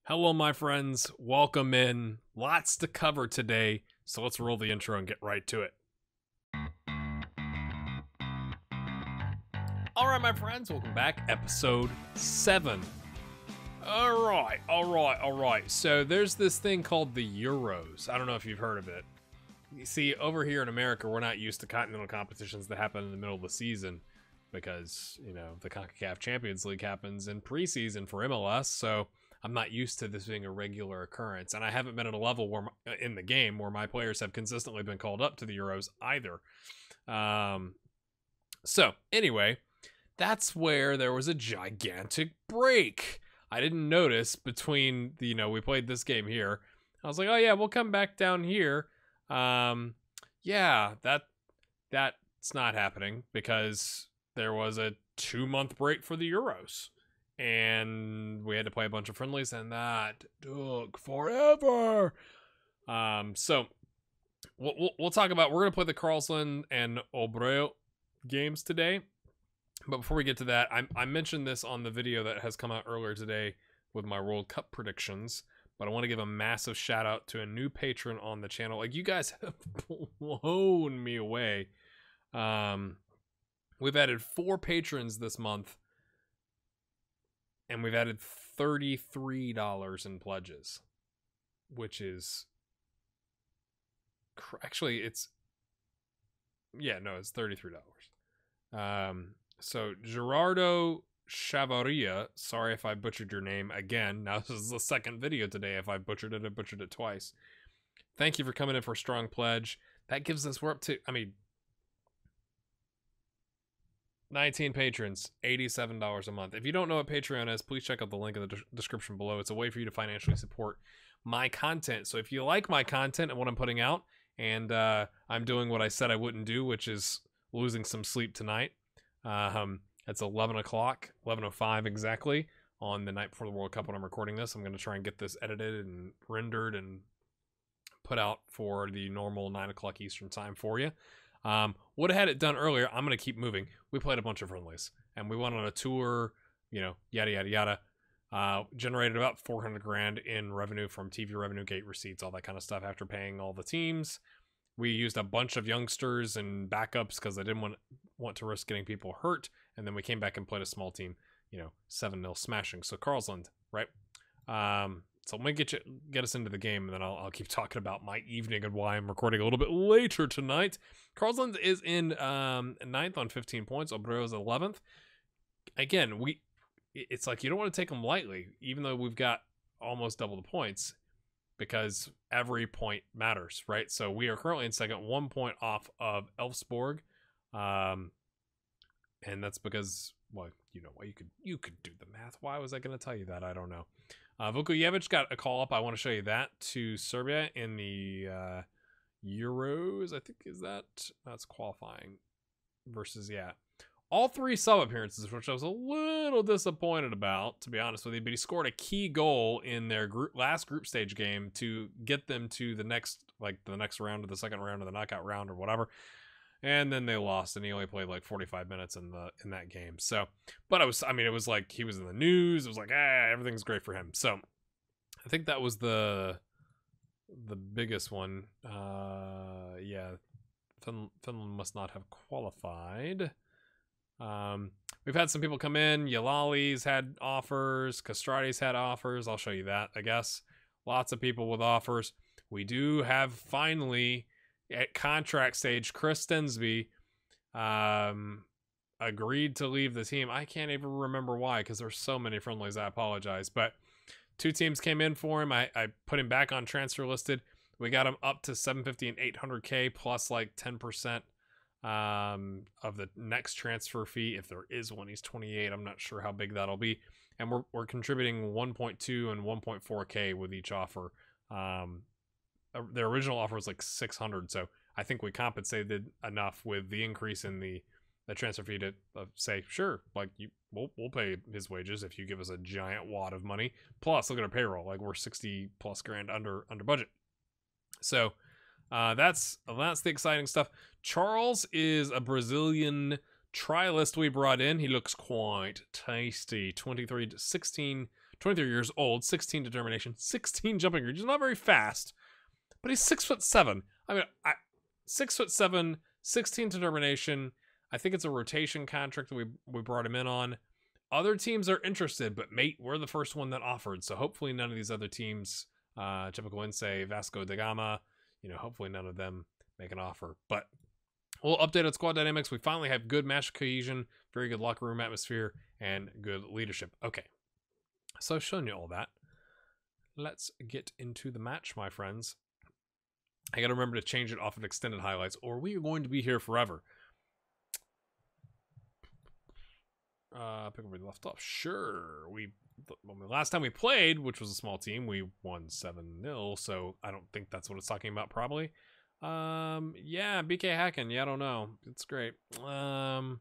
Hello, my friends. Welcome in. Lots to cover today, so let's roll the intro and get right to it. All right, my friends, welcome back. Episode 7. All right. So there's this thing called the Euros. I don't know if you've heard of it. You see, over here in America, we're not used to continental competitions that happen in the middle of the season because, you know, the CONCACAF Champions League happens in preseason for MLS, so I'm not used to this being a regular occurrence, and I haven't been at a level where in the game where my players have consistently been called up to the Euros either. So anyway, that's where there was a gigantic break. I didn't notice between the, we played this game here. I was like, oh yeah, we'll come back down here. Yeah, that's not happening because there was a 2-month break for the Euros. And we had to play a bunch of friendlies, and that took forever. So we'll talk about, we're going to play the Karlsland and Obreo games today. But before we get to that, I mentioned this on the video that has come out earlier today with my World Cup predictions. But I want to give a massive shout out to a new patron on the channel. Like, you guys have blown me away. We've added 4 patrons this month. And we've added $33 in pledges, which is actually it's $33. So Gerardo Chavaria, sorry if I butchered your name again. Now this is the second video today. If I butchered it twice. Thank you for coming in for a strong pledge. That gives us, we're up to, 19 patrons, $87 a month. If you don't know what Patreon is, please check out the link in the description below. It's a way for you to financially support my content. So if you like my content and what I'm putting out, and I'm doing what I said I wouldn't do, which is losing some sleep tonight. It's 11 o'clock, 11:05 exactly, on the night before the World Cup when I'm recording this. I'm going to try and get this edited and rendered and put out for the normal 9 o'clock Eastern time for you. Would have had it done earlier. I'm going to keep moving. We played a bunch of friendlies and we went on a tour, yada. Generated about 400 grand in revenue from TV revenue, gate receipts, all that kind of stuff after paying all the teams. We used a bunch of youngsters and backups because I didn't want to risk getting people hurt. And then we came back and played a small team, 7-0 smashing. So Karlsland, right? So let me get us into the game, and then I'll keep talking about my evening and why I'm recording a little bit later tonight. Karlsland is in 9th on 15 points. Obreo is 11th. Again, it's like you don't want to take them lightly, even though we've got almost double the points, because every point matters, right? So we are currently in second, 1 point off of Elfsborg, and that's because, well, you could do the math. Why was I going to tell you that? I don't know. Vukojevic got a call up. I want to show you that to Serbia in the Euros. I think that's qualifying versus, yeah. All 3 sub appearances, which I was a little disappointed about, to be honest with you. But he scored a key goal in their last group stage game to get them to the next round, or the second round, or the knockout round, or whatever. And then they lost, and he only played like 45 minutes in that game. So, but it was like he was in the news. It was like, everything's great for him. So, I think that was the biggest one. Yeah, Finland must not have qualified. We've had some people come in. Yalali's had offers. Castrati's had offers. I'll show you that, I guess. Lots of people with offers. We do have finally, at contract stage, Chris Stensby agreed to leave the team. I can't even remember why, because there's so many friendlies. I apologize. But 2 teams came in for him. I put him back on transfer listed. We got him up to 750 and 800K plus like 10% of the next transfer fee, if there is one. He's 28. I'm not sure how big that'll be. And we're contributing 1.2 and 1.4K with each offer. Their original offer was like 600, so I think we compensated enough with the increase in the transfer fee to say, sure, like we'll pay his wages if you give us a giant wad of money. Plus, look at our payroll, like we're 60 plus grand under budget. So that's the exciting stuff. Charles is a Brazilian trialist we brought in. He looks quite tasty. 23 to 16 23 years old, 16 determination, 16 jumping reach. He's not very fast, but he's 6'7". I mean, 6'7", 16 determination. I think it's a rotation contract that we brought him in on. Other teams are interested, but mate, we're the first one that offered. So hopefully none of these other teams, Chapecoense, Vasco da Gama, hopefully none of them make an offer. But we'll update on squad dynamics. We finally have good match cohesion, very good locker room atmosphere, and good leadership. Okay, so I've shown you all that. Let's get into the match, my friends. I got to remember to change it off of extended highlights, or we are going to be here forever. Pick up where we left off. Sure. Last time we played, which was a small team, we won 7-0, so I don't think that's what it's talking about, probably. Yeah, BK hacking. Yeah, I don't know. It's great. Oh,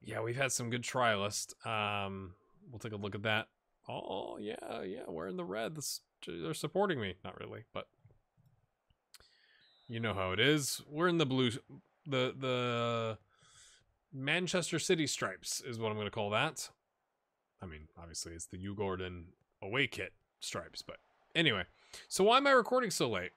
yeah, we've had some good trialists. We'll take a look at that. Oh, yeah, we're in the red. They're supporting me. Not really, but you know how it is. We're in the blue, the Manchester City stripes is what I'm going to call that. I mean, obviously it's the Djurgården away kit stripes, but anyway. So why am I recording so late?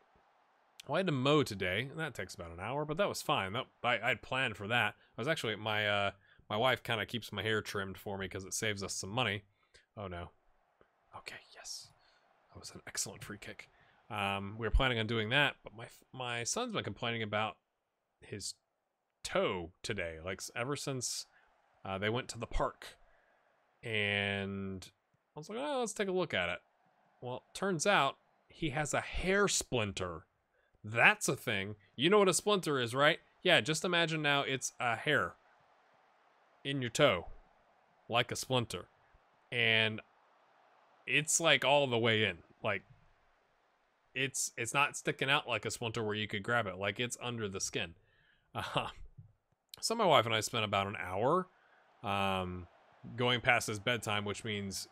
Well, I had to mow today, and that takes about an hour, but that was fine. I had planned for that. I was actually, my wife kind of keeps my hair trimmed for me because it saves us some money. Oh no. Okay, yes. That was an excellent free kick. We were planning on doing that, but my son's been complaining about his toe today, like ever since they went to the park, and I was like, oh, let's take a look at it. Well, turns out he has a hair splinter. That's a thing. You know what a splinter is, right? Yeah, just imagine now it's a hair in your toe, like a splinter, and it's like all the way in, like it's not sticking out like a splinter where you could grab it, like it's under the skin. So my wife and I spent about an hour going past his bedtime, which means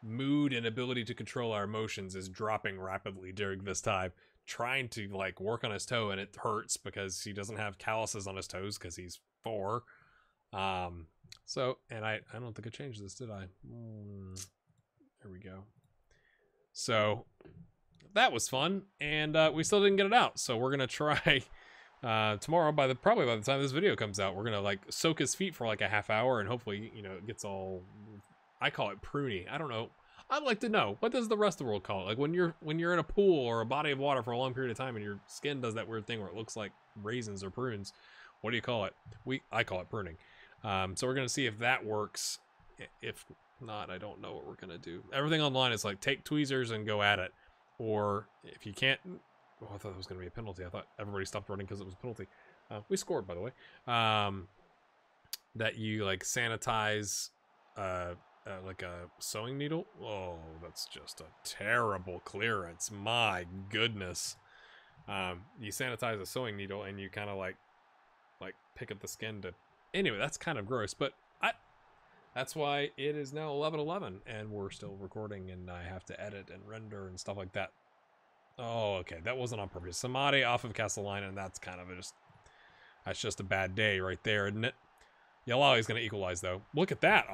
mood and ability to control our emotions is dropping rapidly during this time, trying to like work on his toe, and it hurts because he doesn't have calluses on his toes because he's 4. So, and I don't think I changed this, did I? There we go. So that was fun, and we still didn't get it out, so we're gonna try tomorrow. Probably by the time this video comes out, we're gonna like soak his feet for like a half hour, and hopefully it gets all, I call it pruny. I don't know. I'd like to know, what does the rest of the world call it? Like when you're in a pool or a body of water for a long period of time and your skin does that weird thing where it looks like raisins or prunes. What do you call it? I call it pruning. So we're gonna see if that works. If not, I don't know what we're gonna do. Everything online is like take tweezers and go at it, or if you can't. Oh, I thought it was gonna be a penalty. I thought everybody stopped running because it was a penalty. We scored, by the way. That you like sanitize like a sewing needle. Oh, that's just a terrible clearance. My goodness. You sanitize a sewing needle and you kind of like pick at the skin to. Anyway, that's kind of gross, but that's why it is now 11:11 and we're still recording, and I have to edit and render and stuff like that. Oh, okay, that wasn't on purpose. Samadi off of Castellina, and that's kind of that's just a bad day right there, isn't it? Yalawi's going to equalize, though. Look at that.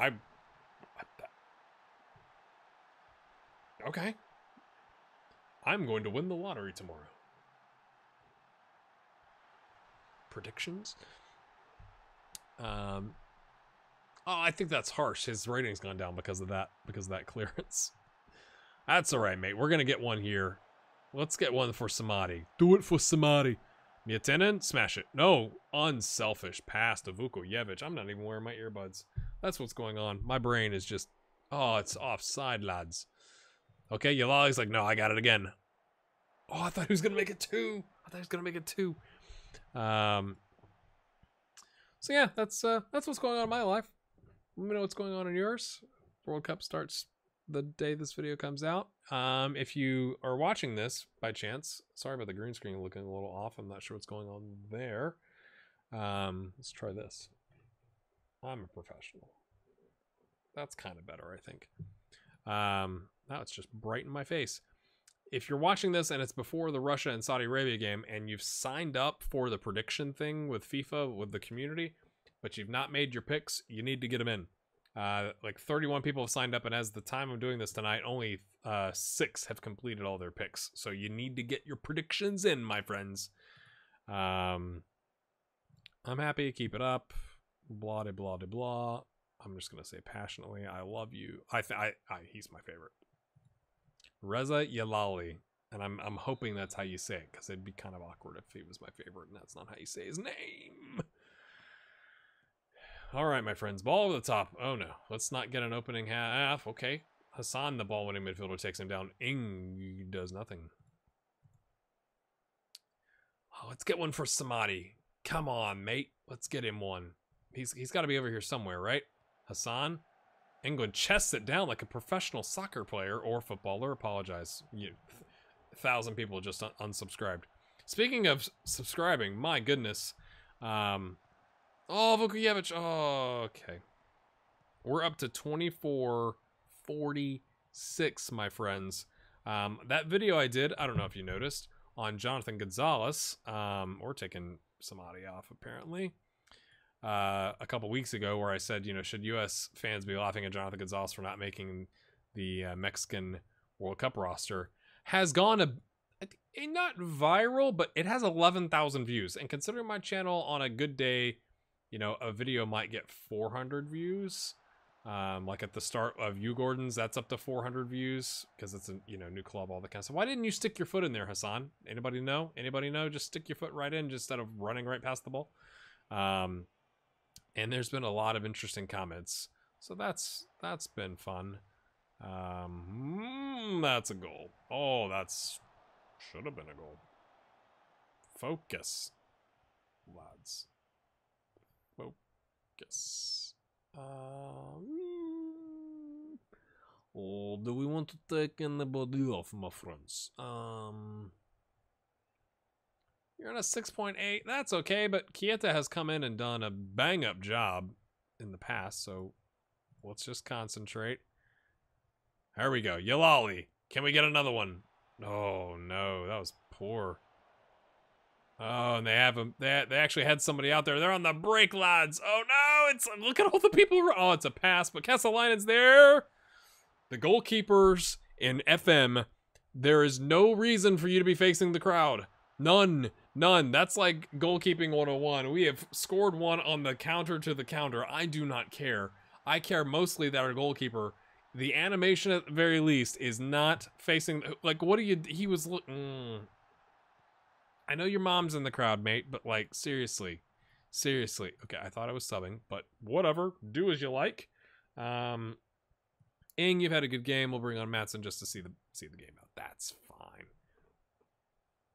Okay. I'm going to win the lottery tomorrow. Predictions? Oh, I think that's harsh. His rating's gone down because of that clearance. That's all right, mate. We're going to get one here. Let's get one for Samadi. Do it for Samadi. Miatinen, smash it. No, unselfish pass to Vukojevic. I'm not even wearing my earbuds. That's what's going on. My brain is just, oh, it's offside, lads. Okay, Yalali's like, no, I got it again. Oh, I thought he was going to make it 2. So yeah, that's what's going on in my life. Let me know what's going on in yours. World Cup starts the day this video comes out. If you are watching this by chance, sorry about the green screen looking a little off. I'm not sure what's going on there. Let's try this. I'm a professional. That's kind of better, I think. Now it's just bright in my face. If you're watching this and it's before the Russia and Saudi Arabia game and you've signed up for the prediction thing with FIFA, with the community, but you've not made your picks, you need to get them in. Like 31 people have signed up, and as the time of doing this tonight, only 6 have completed all their picks. So you need to get your predictions in, my friends. I'm happy. Keep it up. Blah de blah de blah. I'm just gonna say passionately, I love you. He's my favorite. Reza Yalali, and I'm hoping that's how you say it, because it'd be kind of awkward if he was my favorite, and that's not how you say his name. All right, my friends, ball over the top. Oh no, let's not get an opening half. Okay, Hassan, the ball-winning midfielder, takes him down. Ing does nothing. Oh, let's get one for Samadi. Come on, mate. Let's get him one. He's got to be over here somewhere, right? Hassan. England chests it down like a professional soccer player or footballer. Apologize. 1,000 people just unsubscribed. Speaking of subscribing, my goodness. Oh, Vukovic. Oh, okay. We're up to 2446, my friends. That video I did, I don't know if you noticed, on Jonathan Gonzalez. We're taking somebody off, apparently. A couple weeks ago, where I said, you know, should U.S. fans be laughing at Jonathan Gonzalez for not making the Mexican World Cup roster, has gone not viral, but it has 11,000 views. And considering my channel on a good day, you know, a video might get 400 views. Like at the start of Djurgårdens, that's up to 400 views because it's a, you know, new club, all that kind of stuff. Why didn't you stick your foot in there, Hassan? Anybody know? Anybody know? Just stick your foot right in just instead of running right past the ball. And there's been a lot of interesting comments, so that's been fun. That's a goal. Oh, that's should have been a goal. Focus, lads. Focus. Oh, do we want to take anybody off, my friends? You're on a 6.8. That's okay, but Kieta has come in and done a bang-up job in the past, so let's just concentrate. There we go. Yalali. Can we get another one? Oh, no. That was poor. Oh, and they have him. They actually had somebody out there. They're on the break, lads. Oh, no. Look at all the people. Oh, it's a pass, but Kesseleinen's there. The goalkeepers in FM, there is no reason for you to be facing the crowd. None. That's like goalkeeping 101. We have scored one on the counter to the counter. I do not care. I care mostly that our goalkeeper, the animation at the very least, is not facing, like, what do you, he was I know your mom's in the crowd, mate, but like, seriously. Okay, I thought I was subbing, but whatever. Do as you like. Ing, you've had a good game. We'll bring on Matson just to see the game out. That's fine.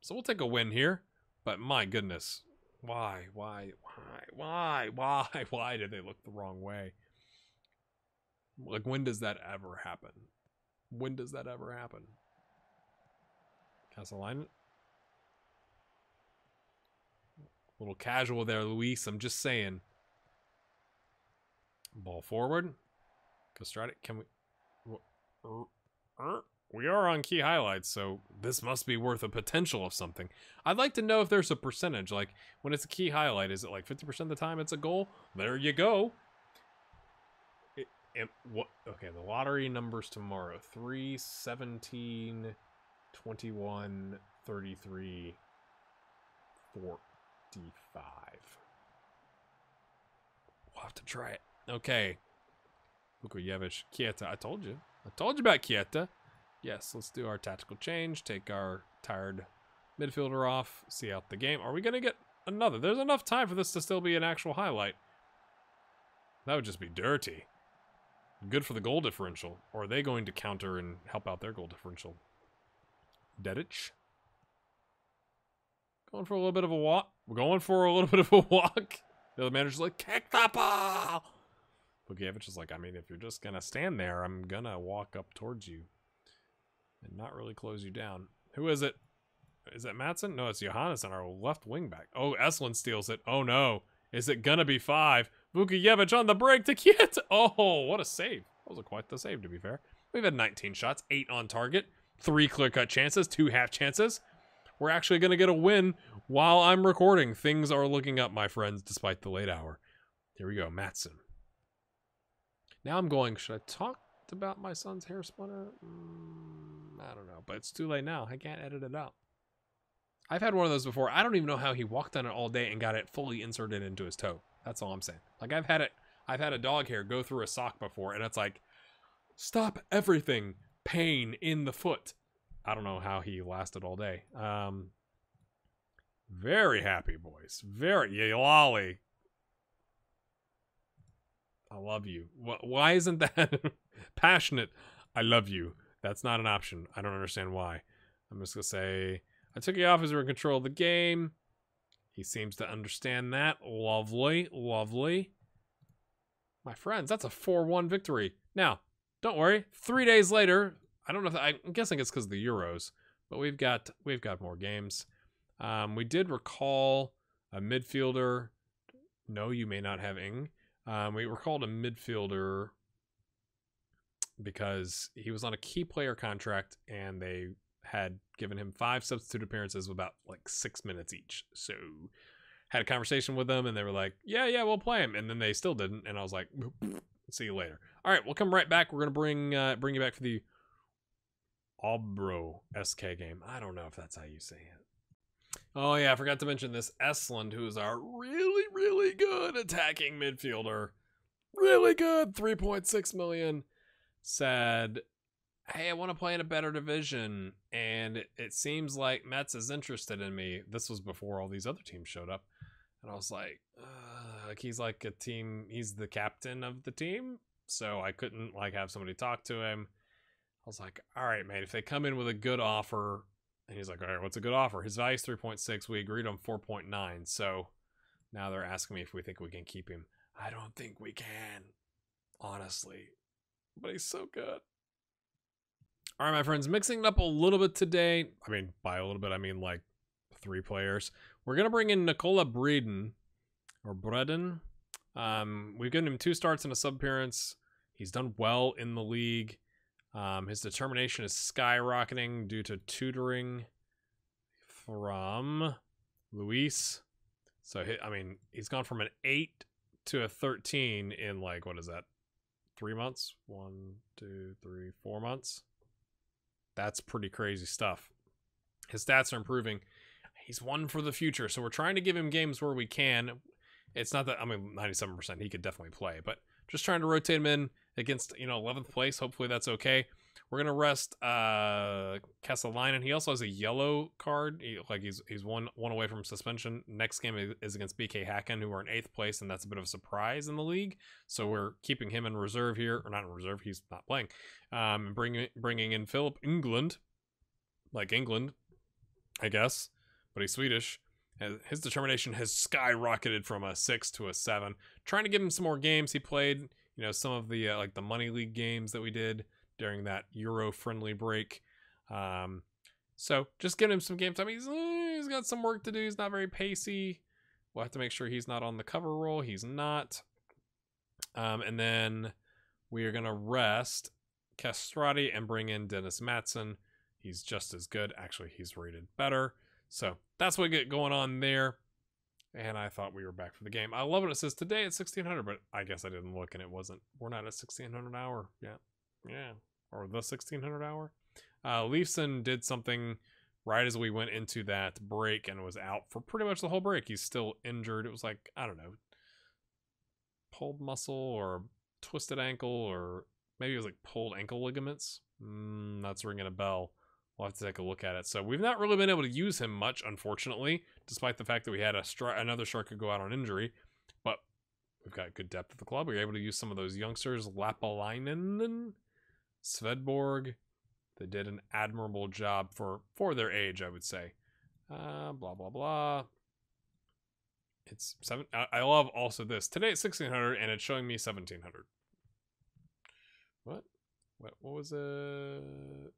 So we'll take a win here. But my goodness, why did they look the wrong way? Like, when does that ever happen? Kesselinen? A little casual there, Luis. I'm just saying. Ball forward. Castrati, can we... We are on key highlights, so this must be worth a potential of something. I'd like to know if there's a percentage. Like, when it's a key highlight, is it like 50% of the time it's a goal? There you go. Okay, the lottery numbers tomorrow. 3, 17, 21, 33, 45. We'll have to try it. Okay. Vukovic, Kieta. I told you about Kieta. Yes, let's do our tactical change. Take our tired midfielder off. See out the game. Are we going to get another? There's enough time for this to still be an actual highlight. That would just be dirty. Good for the goal differential. Or are they going to counter and help out their goal differential? Dedic. Going for a little bit of a walk. We're going for a little bit of a walk. The other manager's like, kick the ball! Vukovic is like, I mean, if you're just going to stand there, I'm going to walk up towards you. And not really close you down. Who is it? Is it Matson? No, it's Johannes on our left wing back. Oh, Estlund steals it. Oh no. Is it gonna be 5? Vukovic on the break to Kieta. Oh, what a save. That was quite the save, to be fair. We've had 19 shots, 8 on target, 3 clear-cut chances, 2 half chances. We're actually gonna get a win while I'm recording. Things are looking up, my friends, despite the late hour. Here we go, Matson. Now I'm going, should I talk about my son's hair splinter? I don't know, but it's too late now. I can't edit it out. I've had one of those before. I don't even know how he walked on it all day and got it fully inserted into his toe. That's all I'm saying. Like I've had a dog hair go through a sock before, and it's like, stop everything. Pain in the foot. I don't know how he lasted all day. Very happy, boys. Very, lolly. I love you. Why isn't that passionate? I love you. That's not an option. I don't understand why. I'm just going to say, I took you off as we're in control of the game. He seems to understand that. Lovely, lovely. My friends, that's a 4-1 victory. Now, don't worry. 3 days later, I don't know if I'm guessing it's because of the Euros, but we've got more games. We did recall a midfielder. No, you may not have Ing. We recalled a midfielder because he was on a key player contract and they had given him 5 substitute appearances with about like 6 minutes each. So had a conversation with them and they were like, yeah, we'll play him. And then they still didn't. And I was like, see you later. All right, we'll come right back. We're going to bring you back for the Obro SK game. I don't know if that's how you say it. Oh yeah, I forgot to mention this. Esland, who is our really, really good attacking midfielder. Really good, 3.6 million, said, hey, I want to play in a better division. And it seems like Metz is interested in me. This was before all these other teams showed up. And I was like he's like a team, he's the captain of the team. So I couldn't like have somebody talk to him. I was like, all right, mate, if they come in with a good offer, and he's like, all right, what's a good offer? His value is 3.6. We agreed on 4.9. So now they're asking me if we think we can keep him. I don't think we can, honestly. But he's so good. All right, my friends, mixing it up a little bit today. I mean, by a little bit, I mean like 3 players. We're going to bring in Nicola Breeden. We've given him 2 starts and a sub appearance. He's done well in the league. His determination is skyrocketing due to tutoring from Luis. So, he's gone from an 8 to a 13 in like, what is that? 3 months? 1, 2, 3, 4 months. That's pretty crazy stuff. His stats are improving. He's one for the future. So we're trying to give him games where we can. It's not that, 97%, he could definitely play, but just trying to rotate him in against, 11th place. Hopefully that's okay. We're going to rest Kesselinen. He also has a yellow card. He's one away from suspension. Next game is against BK Hacken, who are in 8th place, and that's a bit of a surprise in the league. So we're keeping him in reserve here. Or not in reserve, he's not playing. Bringing in Philip England. Like England, I guess. But he's Swedish. His determination has skyrocketed from a 6 to a 7. Trying to give him some more games. He played, some of the like the Money League games that we did during that Euro friendly break. So just giving him some game time. He's got some work to do. He's not very pacey. We'll have to make sure he's not on the cover roll. He's not. And then we are going to rest Castrati and bring in Dennis Matson. He's just as good. Actually, he's rated better. So that's what we get going on there. And I thought we were back for the game. I love it. It says today at 1600, but I guess I didn't look and it wasn't. We're not at 1600 hour. Yeah. Or the 1600 hour. Leifson did something right as we went into that break and was out for pretty much the whole break. He's still injured. It was like, I don't know, pulled muscle or twisted ankle, or maybe it was like pulled ankle ligaments. That's ringing a bell. We'll have to take a look at it. So we've not really been able to use him much, unfortunately, despite the fact that we had another striker go out on injury. But we've got good depth at the club. We were able to use some of those youngsters, Lapalainen, Svedborg. They did an admirable job for their age, I would say. Blah, blah, blah. It's 7. I love also this. Today it's 1600 and it's showing me 1700. What was it?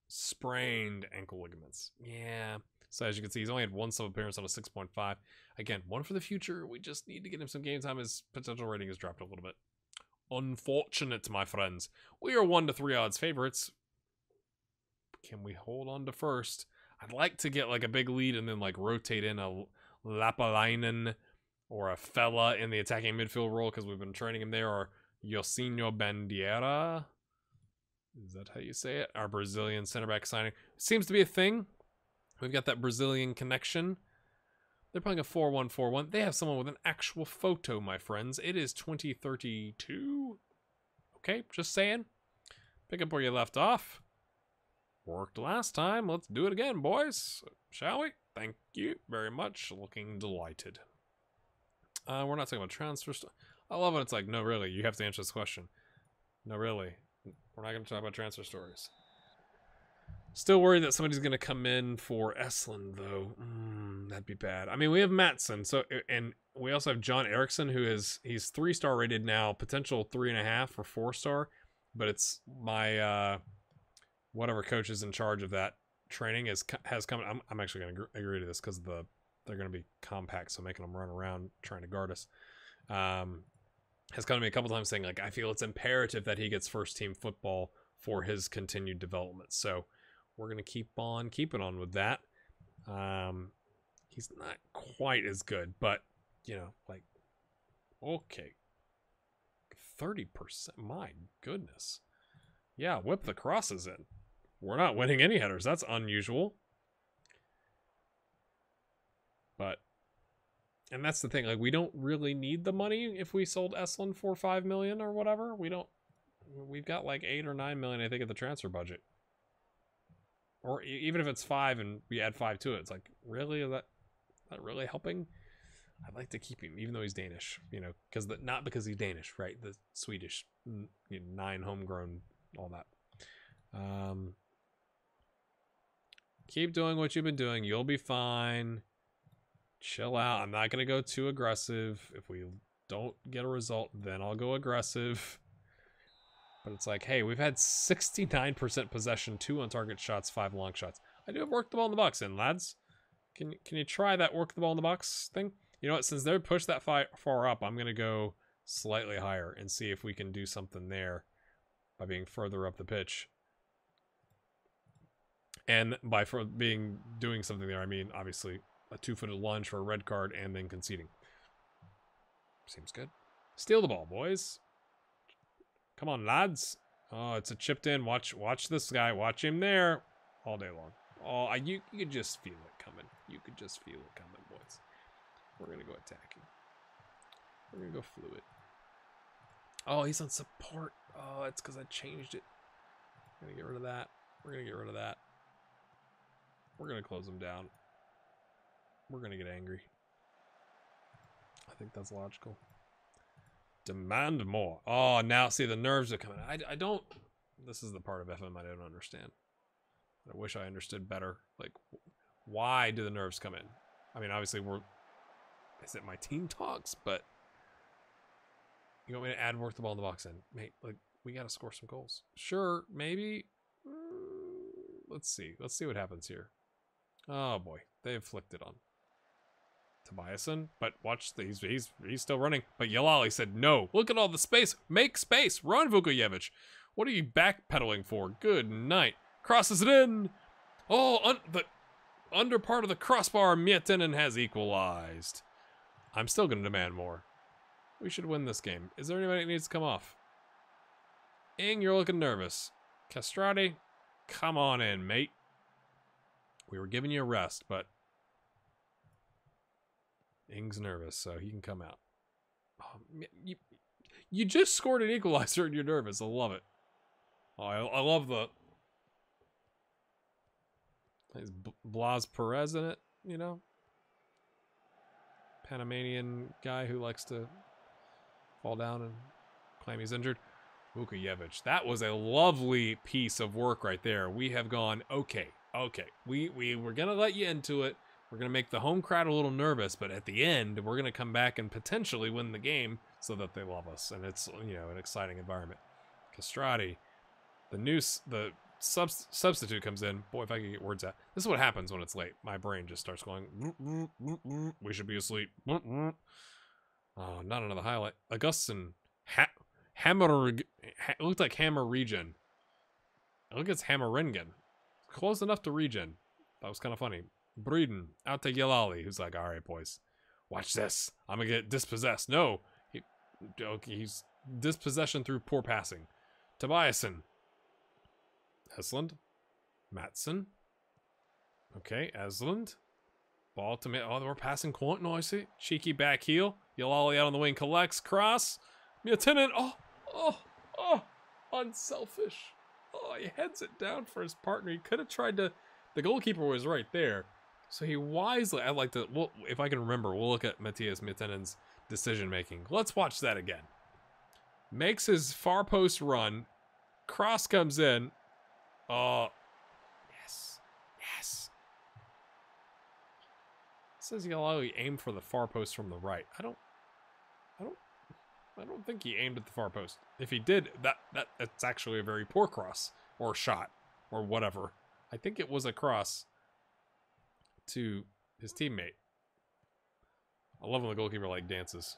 Sprained ankle ligaments. Yeah. So as you can see, he's only had 1 sub appearance on a 6.5. Again, one for the future. We just need to get him some game time. His potential rating has dropped a little bit. Unfortunate, my friends. We are 1 to 3 odds favorites. Can we hold on to first? I'd like to get like a big lead and then like rotate in a Lapalainen or a Fella in the attacking midfield role because we've been training him there, or Yosinho Bandeira. Is that how you say it? Our Brazilian center back signing. Seems to be a thing. We've got that Brazilian connection. They're playing a 4-1-4-1. They have someone with an actual photo, my friends. It is 2032. Okay, just saying. Pick up where you left off. Worked last time. Let's do it again, boys. Shall we? Thank you very much. Looking delighted. We're not talking about transfer stuff. I love it. It's like, no, really. You have to answer this question. No, really. We're not going to talk about transfer stories. Still worried that somebody's going to come in for Esslin, though. That'd be bad. I mean, we have Matson, so, and we also have John Eriksson, he's 3-star rated now, potential 3.5 or 4-star, but it's my whatever coach is in charge of that training has come. I'm actually going to agree to this because they're going to be compact, so making them run around trying to guard us. Has come to me a couple times saying, like, I feel it's imperative that he gets first team football for his continued development. So we're going to keep on keeping on with that. He's not quite as good, but, you know, like, okay. 30%. My goodness. Yeah, whip the crosses in. We're not winning any headers. That's unusual. But, and that's the thing. Like, we don't really need the money if we sold Esslin for $5 million or whatever. We've got like 8 or 9 million, I think, at the transfer budget. Or even if it's 5 and we add 5 to it, it's like, really? Is that really helping? I'd like to keep him, even though he's Danish, you know, not because he's Danish, right? The Swedish, 9 homegrown, all that. Keep doing what you've been doing. You'll be fine. Chill out. I'm not going to go too aggressive. If we don't get a result, then I'll go aggressive. But it's like, hey, we've had 69% possession, 2 on-target shots, 5 long shots. I do have work the ball in the box in, lads. Can you try that work the ball in the box thing? You know what? Since they're pushed that far up, I'm going to go slightly higher and see if we can do something there by being further up the pitch. And by doing something there, I mean, obviously, a 2-footed lunge for a red card and then conceding. Seems good. Steal the ball, boys. Come on, lads. Oh, it's a chipped in. Watch this guy. Watch him there all day long. Oh, you could just feel it coming. You could just feel it coming, boys. We're going to go attacking. We're going to go fluid. Oh, he's on support. Oh, it's because I changed it. We're going to get rid of that. We're going to get rid of that. We're going to close him down. We're going to get angry. I think that's logical. Demand more. Oh, now see the nerves are coming. I don't. This is the part of FM I don't understand. I wish I understood better. Like, why do the nerves come in? I mean, obviously is it my team talks? But you want me to add work the ball in the box in, mate? Like, we got to score some goals. Sure, maybe. Let's see. Let's see what happens here. Oh boy, they inflicted on Tobiasen, but watch, he's still running. But Yalali said, no, look at all the space. Make space. Run, Vukojevic. What are you backpedaling for? Good night. Crosses it in. Oh, the under part of the crossbar, Miettinen has equalized. I'm still going to demand more. We should win this game. Is there anybody that needs to come off? Ing, you're looking nervous. Castrati, come on in, mate. We were giving you a rest, but Ing's nervous, so he can come out. Oh, you just scored an equalizer and you're nervous. I love it. Oh, I love the... There's Blas Perez in it, you know? Panamanian guy who likes to fall down and claim he's injured. Vukojevic. That was a lovely piece of work right there. We have gone, okay. We were going to let you into it. We're going to make the home crowd a little nervous, but at the end, we're going to come back and potentially win the game so that they love us. And it's, you know, an exciting environment. Castrati, the substitute comes in. Boy, if I could get words out. This is what happens when it's late. My brain just starts going, we should be asleep. Oh, not another highlight. Augustin, Hammer, it looked like Hammer Regen. I think it's Hammerringen. Close enough to Regen. That was kind of funny. Breeden, out to Yalali, who's like, all right, boys, watch this. I'm going to get dispossessed. No. He's dispossession through poor passing. Tobiasen. Esland. Matson. Okay, Esland. Ball to me. Oh, we're passing quite noisy. Cheeky back heel. Yalali out on the wing. Collects. Cross. Mutinen. Oh. Unselfish. Oh, he heads it down for his partner. He could have tried to... The goalkeeper was right there. So he wisely... I'd like to... Well, if I can remember, we'll look at Matthias Mutinen's decision-making. Let's watch that again. Makes his far post run. Cross comes in. Oh. Yes. Says he aimed for the far post from the right. I don't think he aimed at the far post. If he did, that's actually a very poor cross or shot or whatever. I think it was a cross to his teammate. I love when the goalkeeper like dances.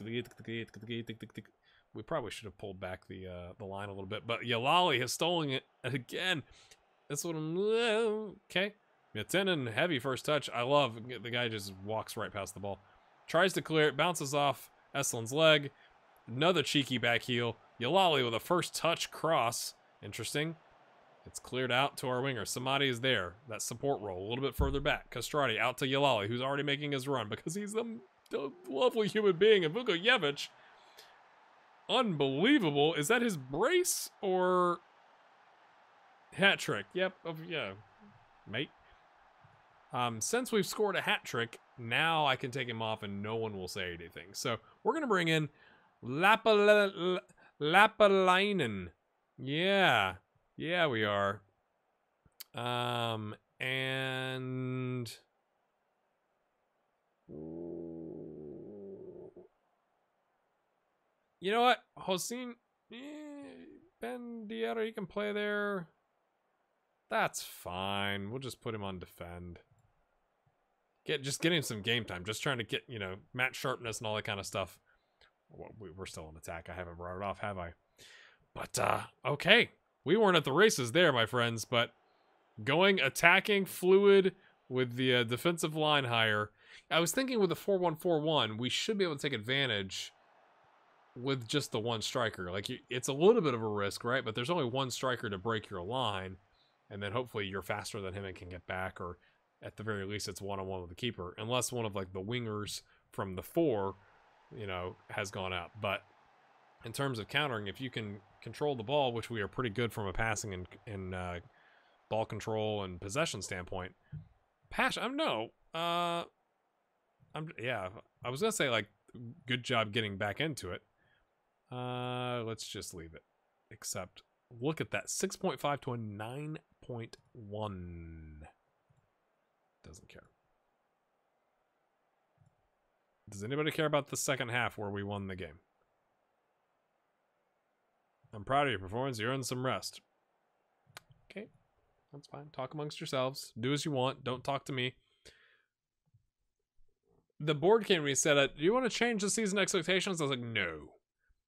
We probably should have pulled back the line a little bit, but Yalali has stolen it again. That's what I'm... Okay. Mutinen, heavy first touch. I love the guy just walks right past the ball. Tries to clear it, bounces off Esland's leg. Another cheeky back heel. Yalali with a first touch cross. Interesting. It's cleared out to our winger. Samadi is there. That support role a little bit further back. Castrati out to Yalali, who's already making his run because he's a lovely human being. And Vukojevic, unbelievable. Is that his brace or hat trick? Yep. Oh, yeah, mate. Since we've scored a hat trick, now I can take him off and no one will say anything. So we're going to bring in Lapalainen. Yeah, we are. And... You know what? Hossein Bendiera, he can play there. That's fine. We'll just put him on defend. Just getting some game time. Just trying to get, match sharpness and all that kind of stuff. Well, we're still on attack. I haven't brought it off, have I? But, okay. We weren't at the races there, my friends, but going attacking fluid with the defensive line higher. I was thinking with the 4-1-4-1, we should be able to take advantage with just the one striker. Like, it's a little bit of a risk, right? But there's only one striker to break your line, and then hopefully you're faster than him and can get back, or at the very least it's one-on-one with the keeper, unless one of like the wingers from the 4, has gone out. But in terms of countering, if you can control the ball, which we are pretty good from a passing and ball control and possession standpoint. I was gonna say, like, good job getting back into it. Let's just leave it. Except, look at that, 6.5 to a 9.1. Doesn't care. Does anybody care about the second half where we won the game? I'm proud of your performance. You earned some rest. Okay, that's fine. Talk amongst yourselves. Do as you want. Don't talk to me. The board came to me and said, do you want to change the season expectations? I was like, no.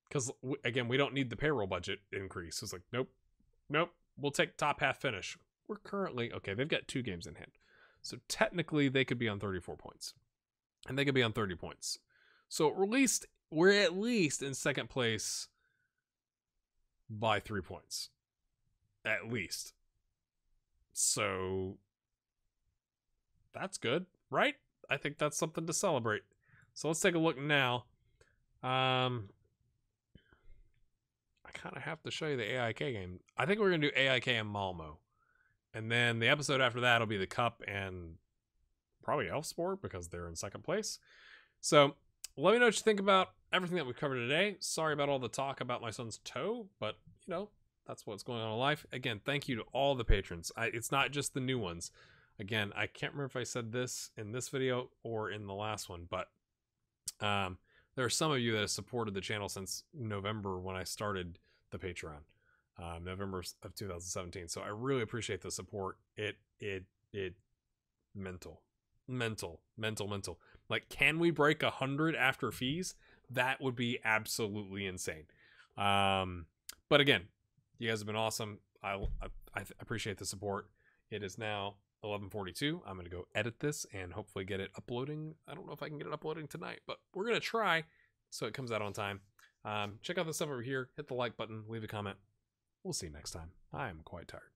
Because, again, we don't need the payroll budget increase. I was like, nope. We'll take top half finish. We're currently... Okay, they've got 2 games in hand. So technically, they could be on 34 points. And they could be on 30 points. So we're at least in second place by 3 points. At least. So that's good, right? I think that's something to celebrate. So let's take a look now. I kind of have to show you the AIK game. I think we're going to do AIK and Malmö. And then the episode after that will be the Cup and probably Elfsport because they're in second place. So let me know what you think about everything that we've covered today. Sorry about all the talk about my son's toe, but, that's what's going on in life. Again, thank you to all the patrons. It's not just the new ones. Again, I can't remember if I said this in this video or in the last one, but there are some of you that have supported the channel since November when I started the Patreon, November of 2017. So I really appreciate the support. It mental. Like, can we break 100 after fees? That would be absolutely insane. But again, you guys have been awesome. I appreciate the support. It is now 11:42. I'm going to go edit this and hopefully get it uploading. I don't know if I can get it uploading tonight, but we're going to try so it comes out on time. Check out the stuff over here. Hit the like button. Leave a comment. We'll see you next time. I am quite tired.